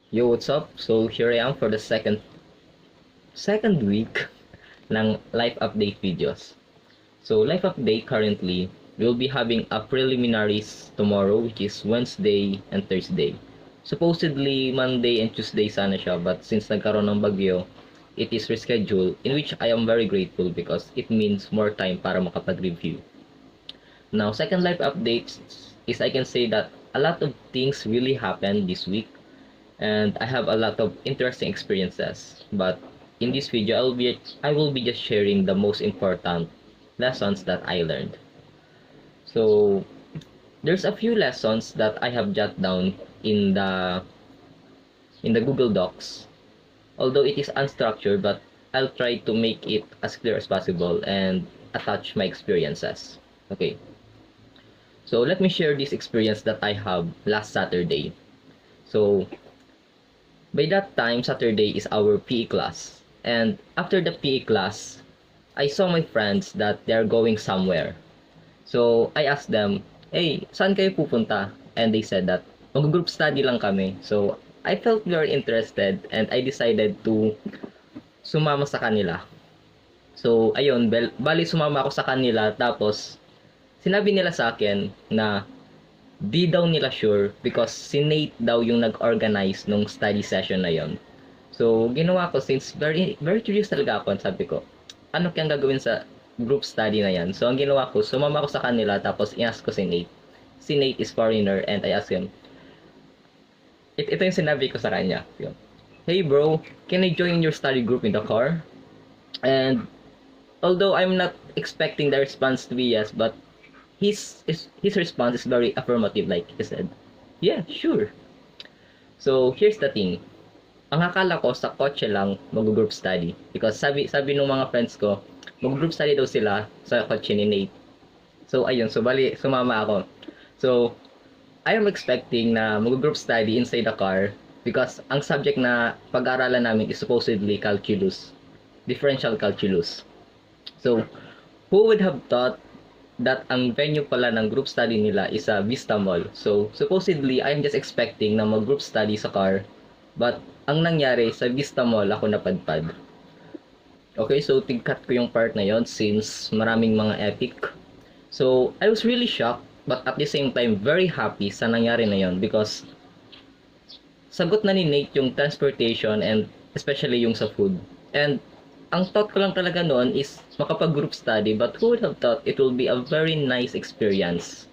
Yo, what's up? So here I am for the second week ng life update videos. So life update currently, we'll be having a preliminaries tomorrow, which is Wednesday and Thursday. Supposedly Monday and Tuesday sana siya, but since nagkaroon ng bagyo, it is rescheduled, in which I am very grateful because it means more time para makapag-review. Now, second life updates is I can say that a lot of things really happened this week and I have a lot of interesting experiences. But in this video, I will be just sharing the most important lessons that I learned. So there's a few lessons that I have jotted down in the Google Docs. Although it is unstructured, but I'll try to make it as clear as possible and attach my experiences. Okay. So let me share this experience that I have last Saturday. So by that time, Saturday is our PE class. And after the PE class, I saw my friends that they're going somewhere. So I asked them, hey, saan kayo pupunta? And they said that, mag-group study lang kami. So I felt very interested and I decided to sumama sa kanila. So ayun, bali sumama ako sa kanila tapos sinabi nila sa akin na di daw nila sure because si Nate daw yung nag-organize nung study session na yon. So, ginawa ko since very very curious talaga ako, sabi ko, ano kayang gagawin sa group study na yan? So, ang ginawa ko, sumama ko sa kanila tapos i-ask ko si Nate. Si Nate is foreigner and I asked him, ito yung sinabi ko sa kanya. Yun. Hey bro, can I join your study group in the car? And although I'm not expecting the response to be yes, but his response is very affirmative, like he said, yeah, sure. So here's the thing, ang akala ko sa kotse lang mag-group study because sabi ng mga friends ko mag-group study daw sila sa kotse ni Nate. So ayun, so bali sumama ako. So I am expecting na mag-group study inside the car because ang subject na pag-aaralan namin is supposedly calculus, differential calculus. So who would have thought that ang venue pala ng group study nila is a Vista Mall. So, supposedly, I am just expecting na mag-group study sa car. But, ang nangyari, sa Vista Mall ako napadpad. Okay, so tigkat ko yung part na yon since maraming mga epic. So, I was really shocked but at the same time, very happy sa nangyari na yon because sagot na ni Nate yung transportation and especially yung sa food. And ang thought ko lang talaga noon is makapag-group study, but who would have thought it will be a very nice experience.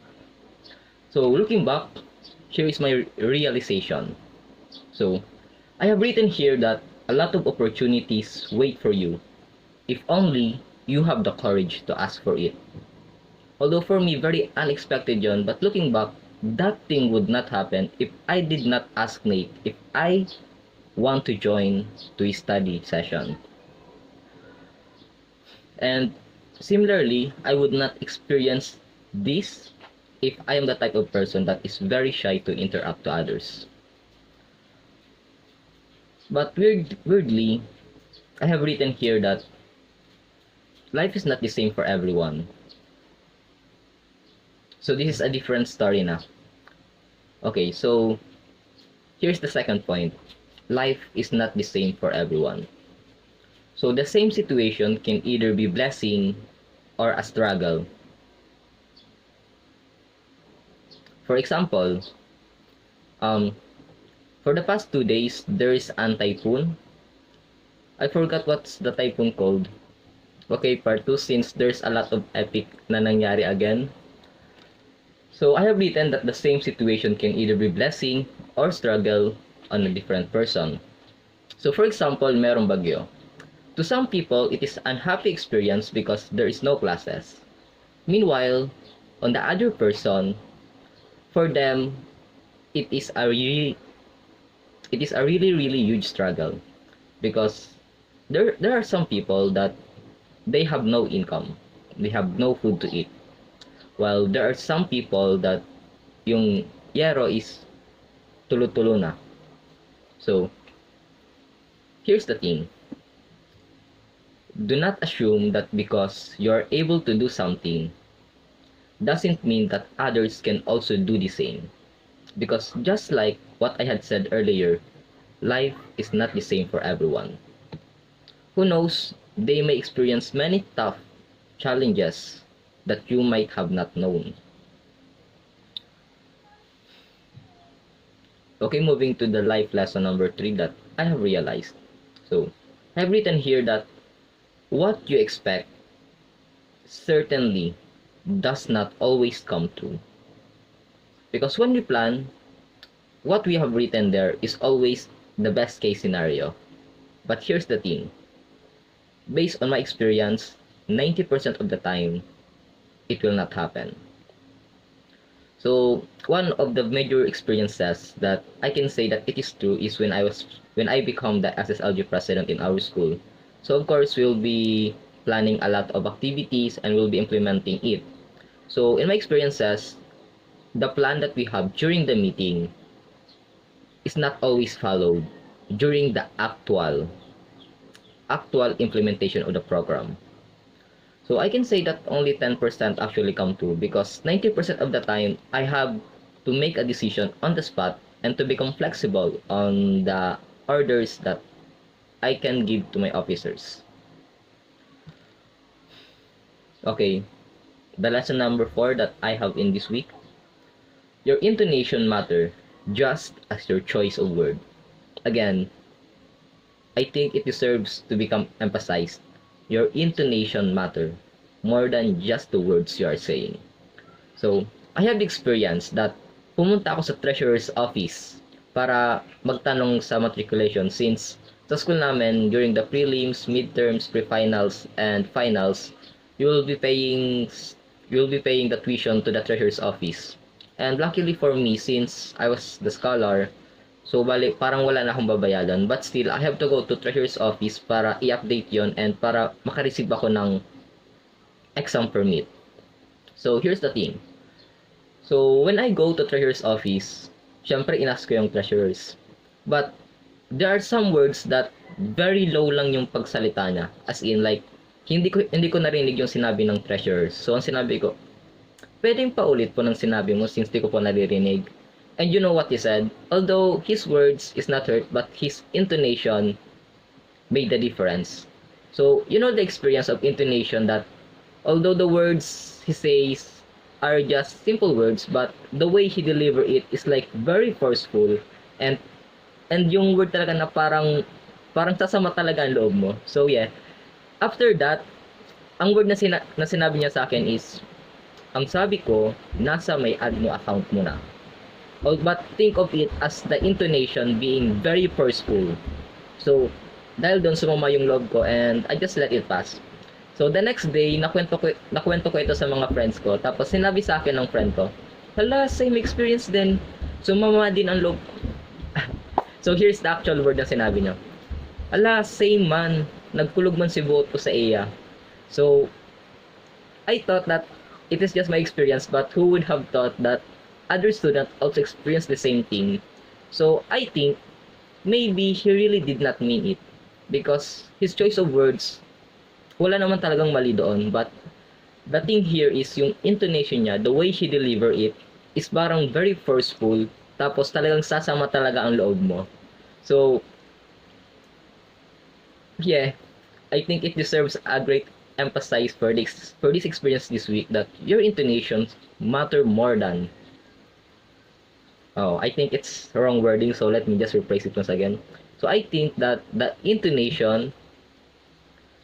So looking back, here is my realization. So I have written here that a lot of opportunities wait for you if only you have the courage to ask for it. Although for me, very unexpected yon, but looking back, that thing would not happen if I did not ask Nate if I want to join to his study session. And similarly, I would not experience this if I am the type of person that is very shy to interact to others. But weirdly, I have written here that life is not the same for everyone. So this is a different story now. Okay, so here's the second point. Life is not the same for everyone. So the same situation can either be blessing or a struggle. For example, for the past 2 days, there is an typhoon. I forgot what's the typhoon called. Okay, part 2 since there's a lot of epic na nangyari again. So I have written that the same situation can either be blessing or struggle on a different person. So for example, merong bagyo. To some people, it is an unhappy experience because there is no classes. Meanwhile, on the other person, for them, it is a really huge struggle because there are some people that they have no income, they have no food to eat, while there are some people that yung yero is tulo-tulo na. So here's the thing. Do not assume that because you're able to do something doesn't mean that others can also do the same. Because just like what I had said earlier, life is not the same for everyone. Who knows, they may experience many tough challenges that you might have not known. Okay, moving to the life lesson number 3 that I have realized. So, I've written here that what you expect certainly does not always come true. Because when we plan, what we have written there is always the best case scenario. But here's the thing. Based on my experience, 90% of the time, it will not happen. So, one of the major experiences that I can say that it is true is when I become the SSLG president in our school. So, of course, we'll be planning a lot of activities and we'll be implementing it. So, in my experiences, the plan that we have during the meeting is not always followed during the actual implementation of the program. So I can say that only 10% actually come true because 90% of the time I have to make a decision on the spot and to become flexible on the orders that I can give to my officers. Okay, the lesson number 4 that I have in this week. Your intonation matter just as your choice of word. Again, I think it deserves to become emphasized. Your intonation matter more than just the words you are saying. So, I have the experience that pumunta ako sa treasurer's office para magtanong sa matriculation since sa school namin during the prelims, midterms, pre-finals, and finals, you will be paying the tuition to the treasurer's office. And luckily for me, since I was the scholar, so bali parang wala na akong babayadan, but still I have to go to treasurer's office para i-update yon and para makareceive ako ng exam permit. So here's the thing. So when I go to treasurer's office, syempre inask ko yung treasurers. But there are some words that very low lang yung pagsalita niya. As in like hindi ko narinig yung sinabi ng treasurer. So ang sinabi ko, pwedeng paulit po ng sinabi mo since di ko po naririnig. And you know what he said? Although his words is not hurt, but his intonation made the difference. So, you know the experience of intonation that although the words he says are just simple words, but the way he deliver it is like very forceful and yung word talaga na parang sasama talaga ang loob mo. So yeah, after that, ang word na sinabi niya sa akin is, ang sabi ko, nasa may admin account mo na. But think of it as the intonation being very forceful. So, dahil doon sumama yung loob ko and I just let it pass. So, the next day, nakwento ko ito sa mga friends ko. Tapos, sinabi sa akin ng friend ko, hala, same experience din. Sumama din ang loob. So, here's the actual word na sinabi niya. Hala, same man. Nagkulog man si buhot ko sa iya. So, I thought that it is just my experience, but who would have thought that other students also experience the same thing. So I think maybe he really did not mean it because his choice of words, wala naman talagang mali doon, but the thing here is yung intonation niya, the way he deliver it is parang very forceful, tapos talagang sasama talaga ang loob mo. So yeah, I think it deserves a great emphasis for this experience this week that your intonations matter more than. Oh, I think it's wrong wording, so let me just rephrase it once again. So I think that the intonation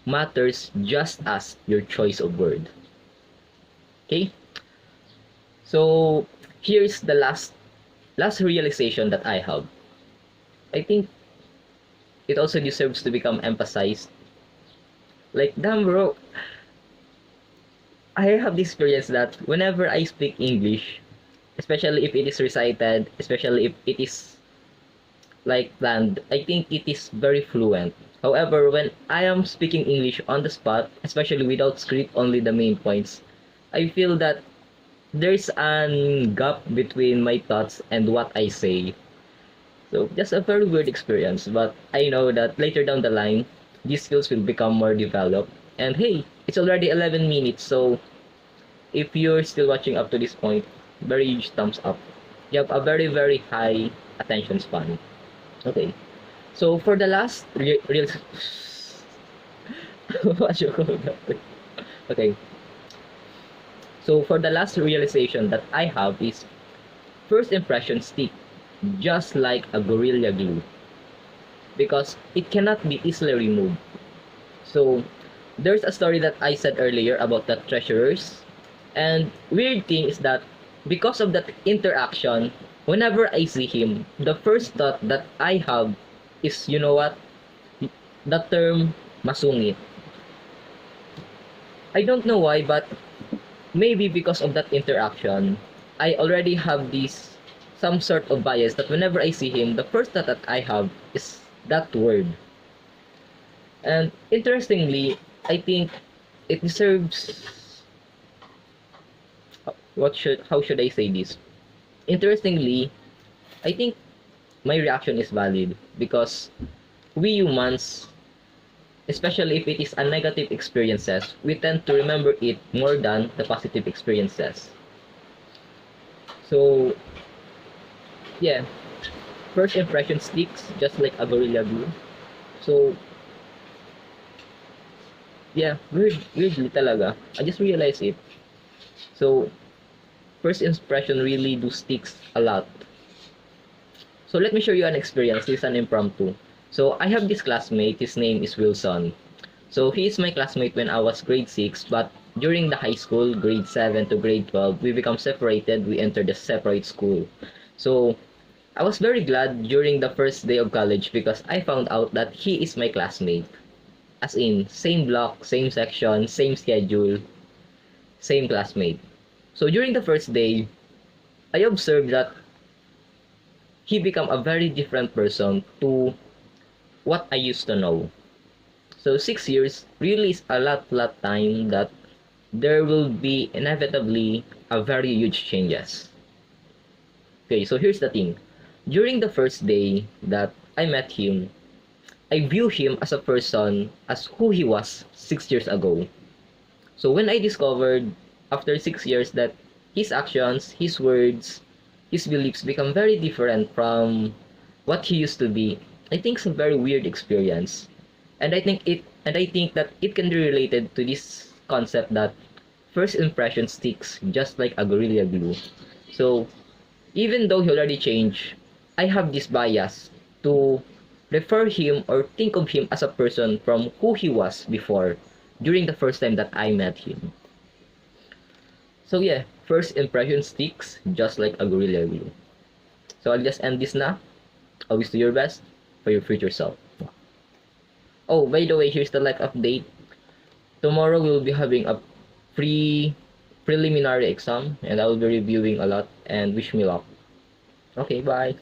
matters just as your choice of word. Okay? So here's the last realization that I have. I think it also deserves to become emphasized. Like, damn bro, I have the experience that whenever I speak English, especially if it is recited, especially if it is like planned, I think it is very fluent. However, when I am speaking English on the spot, especially without script, only the main points, I feel that there's a gap between my thoughts and what I say. So, just a very weird experience, but I know that later down the line, these skills will become more developed. And hey, it's already 11 minutes, so if you're still watching up to this point, very huge thumbs up. You have a very, very high attention span. Okay. So for the last real what you call that? Okay. So for the last realization that I have is first impressions stick just like a gorilla glue because it cannot be easily removed. So there's a story that I said earlier about the treasurers, and weird thing is that because of that interaction, whenever I see him, the first thought that I have is, you know what, the term masungit. I don't know why, but maybe because of that interaction, I already have this some sort of bias that whenever I see him, the first thought that I have is that word. And interestingly, I think it deserves what should how should I say this? Interestingly, I think my reaction is valid because we humans, especially if it is a negative experiences, we tend to remember it more than the positive experiences. So yeah, first impression sticks just like a gorilla glue. So yeah, weirdly talaga. I just realized it. So first impression really do sticks a lot. So let me show you an experience. This is an impromptu. So I have this classmate. His name is Wilson. So he is my classmate when I was grade 6, but during the high school, grade 7 to grade 12, we become separated. We entered a separate school. So I was very glad during the first day of college because I found out that he is my classmate. As in, same block, same section, same schedule, same classmate. So during the first day, I observed that he became a very different person to what I used to know. So 6 years really is a lot time that there will be inevitably a very huge changes. Okay, so here's the thing. During the first day that I met him, I view him as a person as who he was 6 years ago. So when I discovered after 6 years that his actions, his words, his beliefs become very different from what he used to be, I think it's a very weird experience. And I think that it can be related to this concept that first impression sticks just like a gorilla glue. So even though he already changed, I have this bias to refer him or think of him as a person from who he was before during the first time that I met him. So yeah, first impression sticks just like a gorilla glue. So I'll just end this now. Always do your best for your future self. Oh, by the way, here's the life update. Tomorrow we'll be having a preliminary exam and I will be reviewing a lot and wish me luck. Okay, bye.